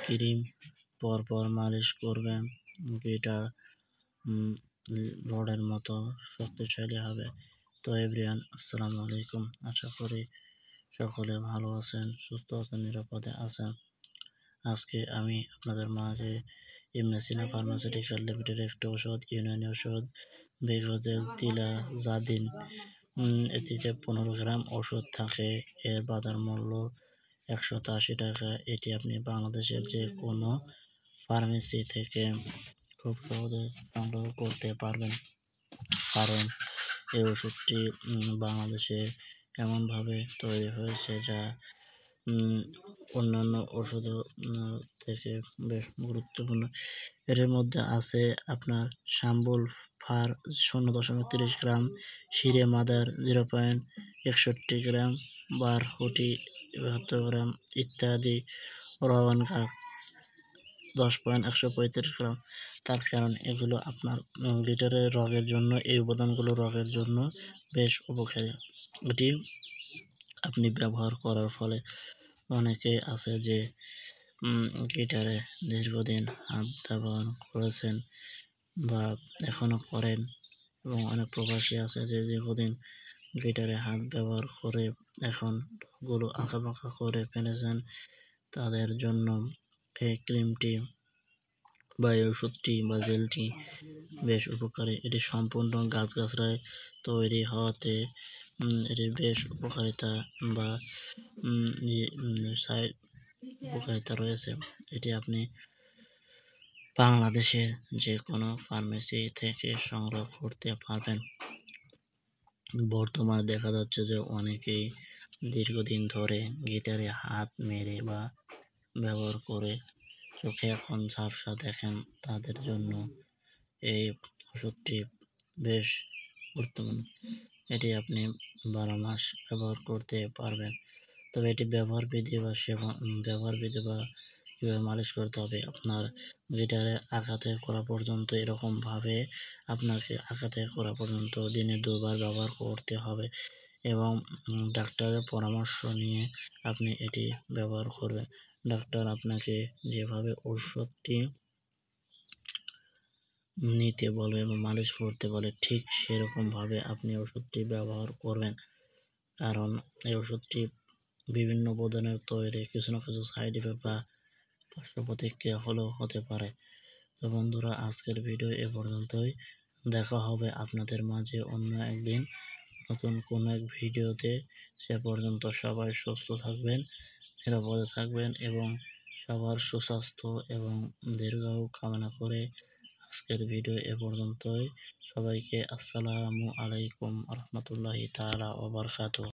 Cream পরপর মালিশ করবেন। এটা রডের মতো শক্তিশালী হবে। তো এভরিওয়ান, আসসালামু আলাইকুম। আশা করি সকলে ভালো আছেন, সুস্থ আছেন, নিরাপদে আছেন। আজকে আমি আপনাদের মাঝে ইবনে সিনা ফার্মাসিউটিক্যাল লিমিটেড একটি ওষুধ, ইউনানি ওষুধ বেগোজেল তিলাজাদিন, এটিতে 15 গ্রাম ওষুধ থাকে। এর বাজার মূল্য 180 টাকা। এটি আপনি বাংলাদেশের যে কোনো ফার্মেসি থেকে খুব সহজে সংগ্রহ করতে পারবেন, কারণ এই ওষুধটি বাংলাদেশে এমনভাবে তৈরি হয়েছে যা অন্যান্য ওষুধ থেকে বেশ গুরুত্বপূর্ণ। এর মধ্যে আছে আপনার শাম্বুল ফার 0.30 গ্রাম, শিরে মাদার 0.61 গ্রাম, বারহুটি 72 গ্রাম ইত্যাদি। রওয়ান ঘাস 10.135 গ্রাম। তার কারণ এগুলো আপনার লিটারের রগের জন্য, এই উপাদানগুলো রগের জন্য বেশ উপকারী। এটি আপনি ব্যবহার করার ফলে অনেকে আছে যে গিটারে দীর্ঘদিন হাত ব্যবহার করেছেন বা এখনও করেন, এবং অনেক প্রবাসী আছে যে দীর্ঘদিন গিটারে হাত ব্যবহার করে এখন রগগুলো আঁকাবাঁকা করে ফেলেছেন। তাদের জন্য এই ক্রিমটি বা এই ওষুধটি বা জেলটি বেশ উপকারী। এটি সম্পূর্ণ গাছগাছড়ায় তৈরি হওয়াতে এটি বেশ উপকারিতা বা উপকারিতা রয়েছে। এটি আপনি বাংলাদেশের যে কোনো ফার্মেসি থেকে সংগ্রহ করতে পারবেন। বর্তমানে দেখা যাচ্ছে যে অনেকেই দীর্ঘদিন ধরে গিটারে হাত মেরে বা ব্যবহার করে চোখে এখন ঝাপসা দেখেন, তাদের জন্য এই ওষুধটি বেশ গুরুত্বপূর্ণ। এটি আপনি 12 মাস ব্যবহার করতে পারবেন। তবে এটি ব্যবহার বিধি বা কীভাবে মালিশ করতে হবে, আপনার গিটারে আঘাতে করা পর্যন্ত, এরকমভাবে আপনাকে আঘাতে করা পর্যন্ত দিনে 2 বার ব্যবহার করতে হবে, এবং ডাক্তারের পরামর্শ নিয়ে আপনি এটি ব্যবহার করবেন। ডাক্তার আপনাকে যেভাবে ওষুধটি নিতে বলে এবং মালিশ করতে বলে, ঠিক সেরকমভাবে আপনি ওষুধটি ব্যবহার করবেন, কারণ এই ওষুধটি বিভিন্ন উপাদানের তৈরি। কিছু না কিছু সাইড ইফেক্ট বা পার্শ্ব প্রতিক্রিয়া হলেও হতে পারে। তো বন্ধুরা, আজকের ভিডিও এ পর্যন্তই। দেখা হবে আপনাদের মাঝে অন্য একদিন নতুন কোনো এক ভিডিওতে। সে পর্যন্ত সবাই সুস্থ থাকবেন, নিরাপদে থাকবেন এবং সবার সুস্বাস্থ্য এবং দীর্ঘায়ু কামনা করে আজকের ভিডিও এ পর্যন্তই। সবাইকে আসসালামু আলাইকুম রহমতুল্লাহি তাআলা ওয়া বারাকাতুহু।